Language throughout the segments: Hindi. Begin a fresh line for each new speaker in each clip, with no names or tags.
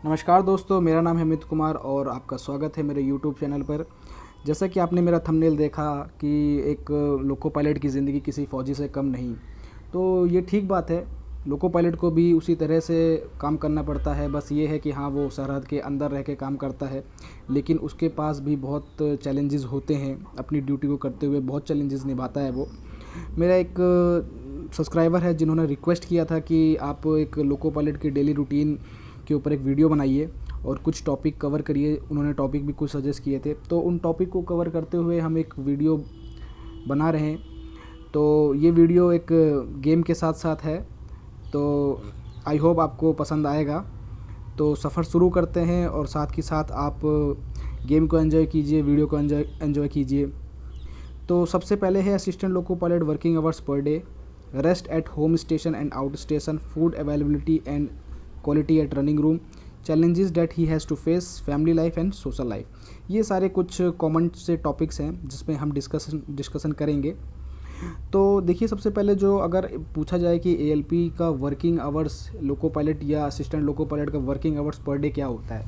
नमस्कार दोस्तों, मेरा नाम है अमित कुमार और आपका स्वागत है मेरे यूट्यूब चैनल पर। जैसा कि आपने मेरा थंबनेल देखा कि एक लोको पायलट की ज़िंदगी किसी फ़ौजी से कम नहीं, तो ये ठीक बात है। लोको पायलट को भी उसी तरह से काम करना पड़ता है, बस ये है कि हाँ, वो सरहद के अंदर रह के काम करता है, लेकिन उसके पास भी बहुत चैलेंजेस होते हैं। अपनी ड्यूटी को करते हुए बहुत चैलेंजेस निभाता है वो। मेरा एक सब्सक्राइबर है जिन्होंने रिक्वेस्ट किया था कि आप एक लोको पायलट की डेली रूटीन के ऊपर एक वीडियो बनाइए और कुछ टॉपिक कवर करिए। उन्होंने टॉपिक भी कुछ सजेस्ट किए थे, तो उन टॉपिक को कवर करते हुए हम एक वीडियो बना रहे हैं। तो ये वीडियो एक गेम के साथ साथ है, तो आई होप आपको पसंद आएगा। तो सफ़र शुरू करते हैं और साथ ही साथ आप गेम को एंजॉय कीजिए, वीडियो को एंजॉय कीजिए। तो सबसे पहले है assistant loco pilot working hours per day, rest at home station and out station, food availability and quality at running room, challenges that he has to face, family life and social life. ये सारे कुछ कॉमन से टॉपिक्स हैं जिसमें हम डिस्कशन करेंगे। तो देखिए, सबसे पहले जो अगर पूछा जाए कि एएलपी का वर्किंग आवर्स लोको पायलट या असिस्टेंट लोको पायलट का वर्किंग आवर्स पर डे क्या होता है,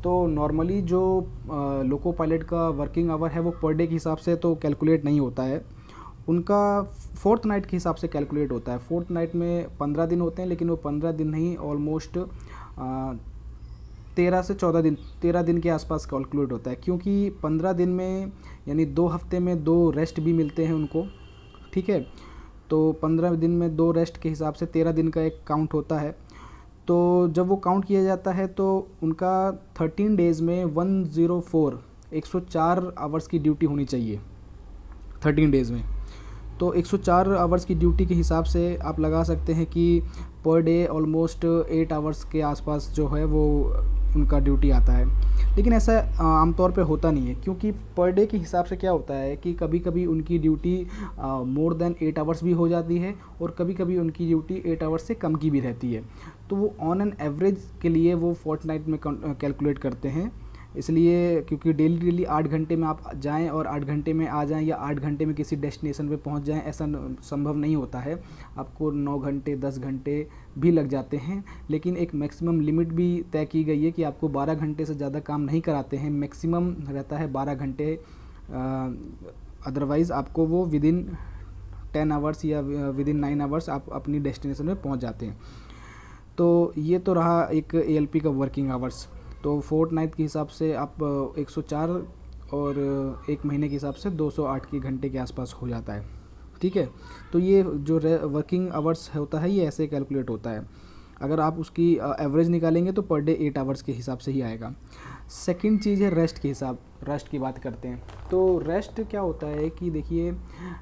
तो नॉर्मली जो लोको पायलट का वर्किंग आवर है वो पर डे के हिसाब से तो कैलकुलेट नहीं होता है। उनका फोर्थ नाइट के हिसाब से कैलकुलेट होता है। फोर्थ नाइट में 15 दिन होते हैं, लेकिन वो 15 दिन नहीं, ऑलमोस्ट 13 दिन के आसपास कैलकुलेट होता है, क्योंकि 15 दिन में यानी 2 हफ्ते में 2 रेस्ट भी मिलते हैं उनको। ठीक है, तो 15 दिन में 2 रेस्ट के हिसाब से 13 दिन का एक काउंट होता है। तो जब वो काउंट किया जाता है तो उनका 13 डेज़ में 104 आवर्स की ड्यूटी होनी चाहिए 13 डेज़ में। तो 104 आवर्स की ड्यूटी के हिसाब से आप लगा सकते हैं कि पर डे ऑलमोस्ट 8 आवर्स के आसपास जो है वो उनका ड्यूटी आता है। लेकिन ऐसा आमतौर पे होता नहीं है, क्योंकि पर डे के हिसाब से क्या होता है कि कभी कभी उनकी ड्यूटी मोर देन 8 आवर्स भी हो जाती है और कभी कभी उनकी ड्यूटी 8 आवर्स से कम की भी रहती है। तो वो ऑन एन एवरेज के लिए वो फोर्टनाइट में कैलकुलेट करते हैं। इसलिए क्योंकि डेली 8 घंटे में आप जाएं और 8 घंटे में आ जाएं या 8 घंटे में किसी डेस्टिनेशन पे पहुंच जाएं, ऐसा संभव नहीं होता है। आपको 9 घंटे 10 घंटे भी लग जाते हैं, लेकिन एक मैक्सिमम लिमिट भी तय की गई है कि आपको 12 घंटे से ज़्यादा काम नहीं कराते हैं। मैक्सिमम रहता है 12 घंटे, अदरवाइज़ आपको वो विदिन 10 आवर्स या विदिन 9 आवर्स आप अपनी डेस्टिनेशन में पहुँच जाते हैं। तो ये तो रहा एक एएलपी का वर्किंग आवर्स। तो फोर्थ नाइट के हिसाब से आप 104 और एक महीने के हिसाब से 208 के घंटे के आसपास हो जाता है। ठीक है, तो ये जो वर्किंग आवर्स होता है ये ऐसे कैलकुलेट होता है। अगर आप उसकी एवरेज निकालेंगे तो पर डे 8 आवर्स के हिसाब से ही आएगा। सेकंड चीज़ है रेस्ट की बात करते हैं। तो रेस्ट क्या होता है कि देखिए,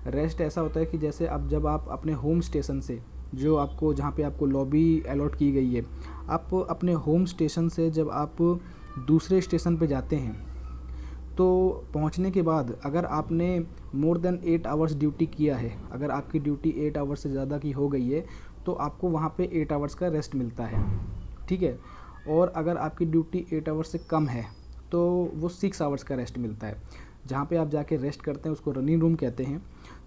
रेस्ट ऐसा होता है कि जैसे अब जब आप अपने होम स्टेशन से, जो आपको जहाँ पे आपको लॉबी अलॉट की गई है, आप अपने होम स्टेशन से जब आप दूसरे स्टेशन पे जाते हैं तो पहुंचने के बाद अगर आपने मोर देन 8 आवर्स ड्यूटी किया है, अगर आपकी ड्यूटी 8 आवर्स से ज़्यादा की हो गई है, तो आपको वहाँ पे 8 आवर्स का रेस्ट मिलता है। ठीक है, और अगर आपकी ड्यूटी 8 आवर्स से कम है तो वो 6 आवर्स का रेस्ट मिलता है। जहाँ पे आप जाके रेस्ट करते हैं उसको रनिंग रूम कहते हैं।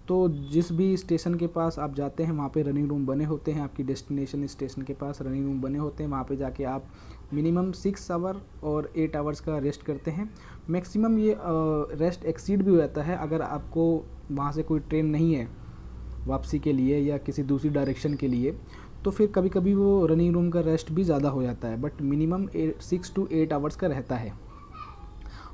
तो जिस भी स्टेशन के पास आप जाते हैं वहाँ पे रनिंग रूम बने होते हैं। आपकी डेस्टिनेशन स्टेशन के पास रनिंग रूम बने होते हैं, वहाँ पे जाके आप मिनिमम 6 आवर और 8 आवर्स का रेस्ट करते हैं। मैक्सिमम ये रेस्ट एक्सीड भी हो जाता है अगर आपको वहाँ से कोई ट्रेन नहीं है वापसी के लिए या किसी दूसरी डायरेक्शन के लिए, तो फिर कभी कभी वो रनिंग रूम का रेस्ट भी ज़्यादा हो जाता है, बट मिनिमम 6 to 8 आवर्स का रहता है।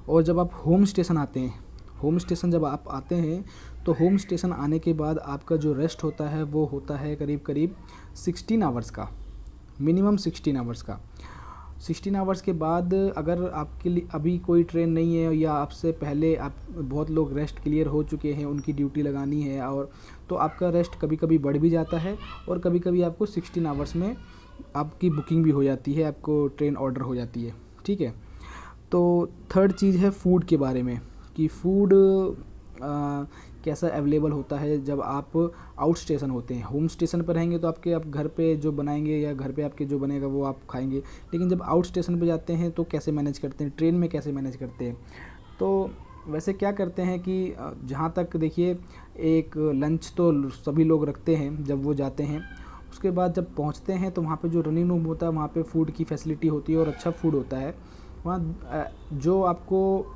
और जब आप होम स्टेशन आते हैं, होम स्टेशन जब आप आते हैं तो होम स्टेशन आने के बाद आपका जो रेस्ट होता है वो होता है करीब करीब 16 आवर्स का, मिनिमम 16 आवर्स का। 16 आवर्स के बाद अगर आपके लिए अभी कोई ट्रेन नहीं है या आपसे पहले आप बहुत लोग रेस्ट क्लियर हो चुके हैं, उनकी ड्यूटी लगानी है, और तो आपका रेस्ट कभी कभी बढ़ भी जाता है और कभी कभी आपको 16 आवर्स में आपकी बुकिंग भी हो जाती है, आपको ट्रेन ऑर्डर हो जाती है। ठीक है, तो थर्ड चीज़ है फूड के बारे में कि फूड कैसा अवेलेबल होता है जब आप आउट स्टेशन होते हैं। होम स्टेशन पर रहेंगे तो आप घर पे जो बनाएंगे या घर पे आपके जो बनेगा वो आप खाएंगे, लेकिन जब आउट स्टेशन पे जाते हैं तो कैसे मैनेज करते हैं, ट्रेन में कैसे मैनेज करते हैं। तो वैसे क्या करते हैं कि जहाँ तक देखिए, एक लंच तो सभी लोग रखते हैं जब वो जाते हैं। उसके बाद जब पहुंचते हैं तो वहाँ पे जो रनिंग रूम होता है वहाँ पे फ़ूड की फैसिलिटी होती है और अच्छा फ़ूड होता है वहाँ। जो आपको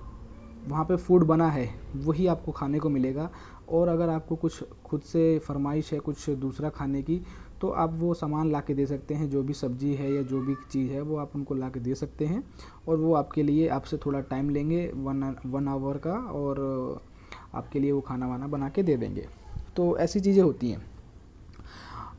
वहाँ पे फ़ूड बना है वही आपको खाने को मिलेगा। और अगर आपको कुछ खुद से फरमाइश है कुछ दूसरा खाने की, तो आप वो सामान ला के दे सकते हैं, जो भी सब्ज़ी है या जो भी चीज़ है वो आप उनको ला के दे सकते हैं और वो आपके लिए आपसे थोड़ा टाइम लेंगे 1 आवर का, और आपके लिए वो खाना वाना बना के दे देंगे। तो ऐसी चीज़ें होती हैं।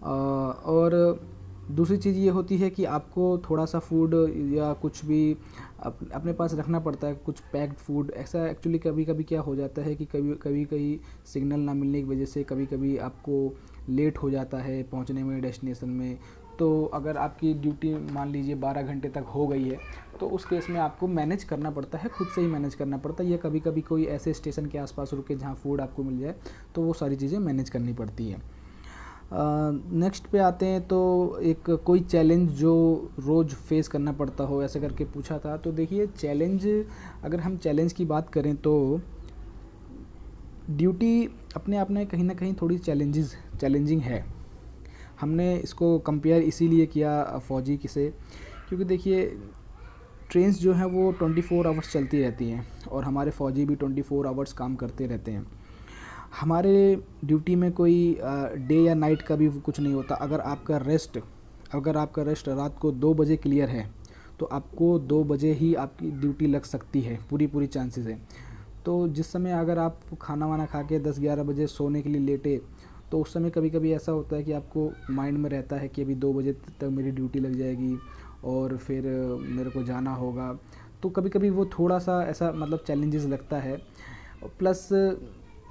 और दूसरी चीज़ ये होती है कि आपको थोड़ा सा फूड या कुछ भी अपने पास रखना पड़ता है, कुछ पैक्ड फूड। ऐसा एक्चुअली कभी कभी क्या हो जाता है कि कभी कभी कहीं सिग्नल ना मिलने की वजह से कभी कभी आपको लेट हो जाता है पहुंचने में डेस्टिनेशन में। तो अगर आपकी ड्यूटी मान लीजिए 12 घंटे तक हो गई है तो उस केस में आपको मैनेज करना पड़ता है, खुद से ही मैनेज करना पड़ता है, या कभी कभी कोई ऐसे स्टेशन के आसपास रुके जहाँ फूड आपको मिल जाए, तो वो सारी चीज़ें मैनेज करनी पड़ती हैं। नेक्स्ट पे आते हैं तो एक कोई चैलेंज जो रोज़ फेस करना पड़ता हो, ऐसे करके पूछा था। तो देखिए चैलेंज, अगर हम चैलेंज की बात करें तो ड्यूटी अपने आप में कहीं ना कहीं थोड़ी चैलेंजिंग है। हमने इसको कंपेयर इसीलिए किया फ़ौजी से, क्योंकि देखिए ट्रेन्स जो हैं वो 24 आवर्स चलती रहती हैं और हमारे फ़ौजी भी 24 आवर्स काम करते रहते हैं। हमारे ड्यूटी में कोई डे या नाइट का भी कुछ नहीं होता। अगर आपका रेस्ट रात को 2 बजे क्लियर है तो आपको 2 बजे ही आपकी ड्यूटी लग सकती है, पूरी चांसेस है। तो जिस समय अगर आप खाना वाना खा के 10-11 बजे सोने के लिए लेटे, तो उस समय कभी कभी ऐसा होता है कि आपको माइंड में रहता है कि अभी 2 बजे तक मेरी ड्यूटी लग जाएगी और फिर मेरे को जाना होगा। तो कभी कभी वो थोड़ा सा ऐसा मतलब चैलेंजेस लगता है। प्लस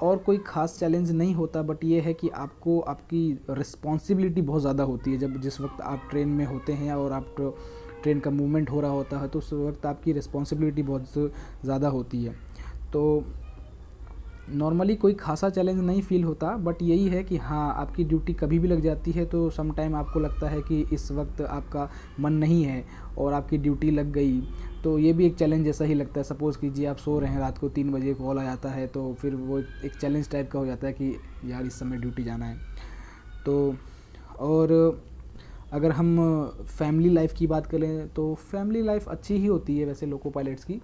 और कोई ख़ास चैलेंज नहीं होता, बट ये है कि आपको आपकी रिस्पॉन्सिबिलिटी बहुत ज़्यादा होती है। जिस वक्त आप ट्रेन में होते हैं और आप ट्रेन का मूवमेंट हो रहा होता है तो उस वक्त आपकी रिस्पॉन्सिबिलिटी बहुत ज़्यादा होती है। तो नॉर्मली कोई खासा चैलेंज नहीं फ़ील होता, बट यही है कि हाँ, आपकी ड्यूटी कभी भी लग जाती है तो सम टाइम आपको लगता है कि इस वक्त आपका मन नहीं है और आपकी ड्यूटी लग गई, तो ये भी एक चैलेंज जैसा ही लगता है। सपोज़ कीजिए आप सो रहे हैं, रात को 3 बजे कॉल आ जाता है, तो फिर वो एक चैलेंज टाइप का हो जाता है कि यार इस समय ड्यूटी जाना है। तो और अगर हम फैमिली लाइफ की बात करें तो फैमिली लाइफ अच्छी ही होती है वैसे लोको पायलट्स की,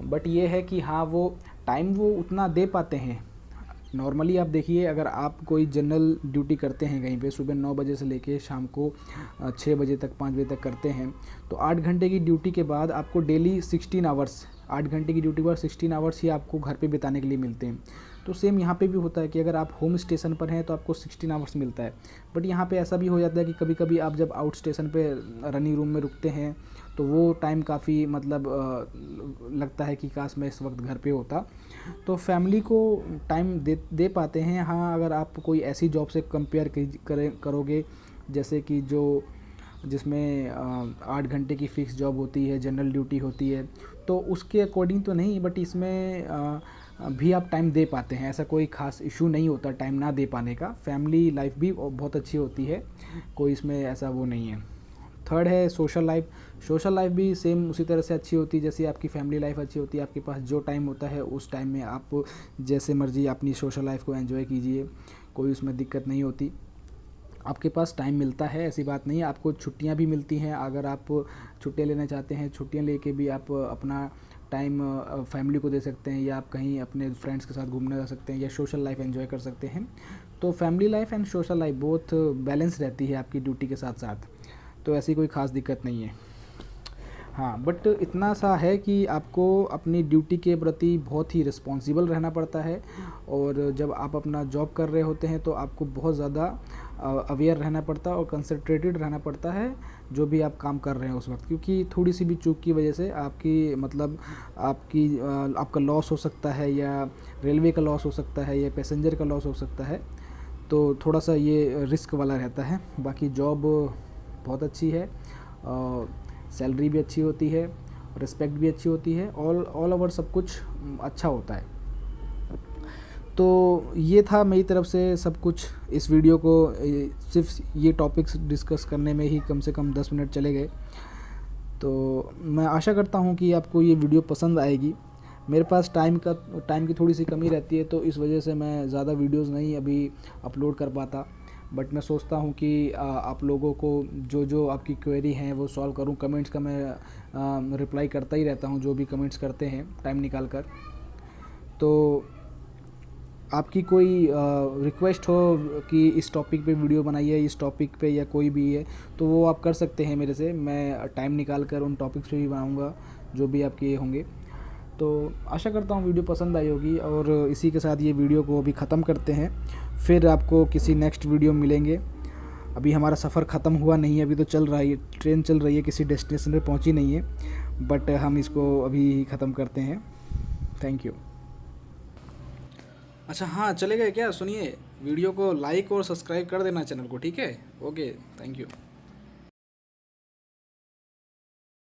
बट ये है कि हाँ, वो टाइम वो उतना दे पाते हैं। नॉर्मली आप देखिए, अगर आप कोई जनरल ड्यूटी करते हैं कहीं पे, सुबह 9 बजे से लेके शाम को 6 बजे तक 5 बजे तक करते हैं, तो 8 घंटे की ड्यूटी के बाद आपको डेली 16 आवर्स, 8 घंटे की ड्यूटी के बाद 16 आवर्स ही आपको घर पे बिताने के लिए मिलते हैं। तो सेम यहाँ पे भी होता है कि अगर आप होम स्टेशन पर हैं तो आपको 16 आवर्स मिलता है। बट यहाँ पे ऐसा भी हो जाता है कि कभी कभी आप जब आउट स्टेशन पे रनिंग रूम में रुकते हैं तो वो टाइम काफ़ी मतलब लगता है कि काश मैं इस वक्त घर पे होता। तो फैमिली को टाइम दे पाते हैं। हाँ, अगर आप कोई ऐसी जॉब से कंपेयर करोगे जैसे कि जिसमें 8 घंटे की फ़िक्स जॉब होती है, जनरल ड्यूटी होती है, तो उसके अकॉर्डिंग तो नहीं, बट इसमें भी आप टाइम दे पाते हैं। ऐसा कोई ख़ास इशू नहीं होता टाइम ना दे पाने का। फैमिली लाइफ भी बहुत अच्छी होती है, कोई इसमें ऐसा वो नहीं है। थर्ड है सोशल लाइफ। सोशल लाइफ भी सेम उसी तरह से अच्छी होती है जैसे आपकी फैमिली लाइफ अच्छी होती है। आपके पास जो टाइम होता है उस टाइम में आप जैसे मर्जी अपनी सोशल लाइफ को एंजॉय कीजिए, कोई उसमें दिक्कत नहीं होती। आपके पास टाइम मिलता है, ऐसी बात नहीं है। आपको छुट्टियां भी मिलती हैं, अगर आप छुट्टियां लेना चाहते हैं, छुट्टियां लेके भी आप अपना टाइम फैमिली को दे सकते हैं, या आप कहीं अपने फ्रेंड्स के साथ घूमने जा सकते हैं, या सोशल लाइफ एंजॉय कर सकते हैं। तो family life and social life both balance रहती है आपकी ड्यूटी के साथ साथ, तो ऐसी कोई ख़ास दिक्कत नहीं है। हाँ, बट इतना सा है कि आपको अपनी ड्यूटी के प्रति बहुत ही रिस्पॉन्सिबल रहना पड़ता है, और जब आप अपना जॉब कर रहे होते हैं तो आपको बहुत ज़्यादा अवेयर रहना पड़ता है और कंसंट्रेटेड रहना पड़ता है जो भी आप काम कर रहे हैं उस वक्त, क्योंकि थोड़ी सी भी चूक की वजह से आपका लॉस हो सकता है, या रेलवे का लॉस हो सकता है, या पैसेंजर का लॉस हो सकता है। तो थोड़ा सा ये रिस्क वाला रहता है। बाकी जॉब बहुत अच्छी है, सैलरी भी अच्छी होती है, रिस्पेक्ट भी अच्छी होती है, ऑल ओवर सब कुछ अच्छा होता है। तो ये था मेरी तरफ से सब कुछ। इस वीडियो को सिर्फ ये टॉपिक्स डिस्कस करने में ही कम से कम 10 मिनट चले गए। तो मैं आशा करता हूँ कि आपको ये वीडियो पसंद आएगी। मेरे पास टाइम की थोड़ी सी कमी रहती है, तो इस वजह से मैं ज़्यादा वीडियोस नहीं अभी अपलोड कर पाता, बट मैं सोचता हूँ कि आप लोगों को जो जो आपकी क्वेरी हैं वो सॉल्व करूँ। कमेंट्स का मैं रिप्लाई करता ही रहता हूँ, जो भी कमेंट्स करते हैं टाइम निकाल कर। तो आपकी कोई रिक्वेस्ट हो कि इस टॉपिक पे वीडियो बनाइए, इस टॉपिक पे या कोई भी है, तो वो आप कर सकते हैं मेरे से। मैं टाइम निकाल कर उन टॉपिक्स पे भी बनाऊँगा जो भी आपके होंगे। तो आशा करता हूँ वीडियो पसंद आई होगी, और इसी के साथ ये वीडियो को अभी ख़त्म करते हैं। फिर आपको किसी नेक्स्ट वीडियो में मिलेंगे। अभी हमारा सफ़र ख़त्म हुआ नहीं है, अभी तो चल रहा है, ट्रेन चल रही है, किसी डेस्टिनेशन पे पहुंची नहीं है, बट हम इसको अभी ख़त्म करते हैं। Thank you. अच्छा हाँ, चलेगा क्या? सुनिए, वीडियो को लाइक और सब्सक्राइब कर देना चैनल को, ठीक है? Okay, thank you.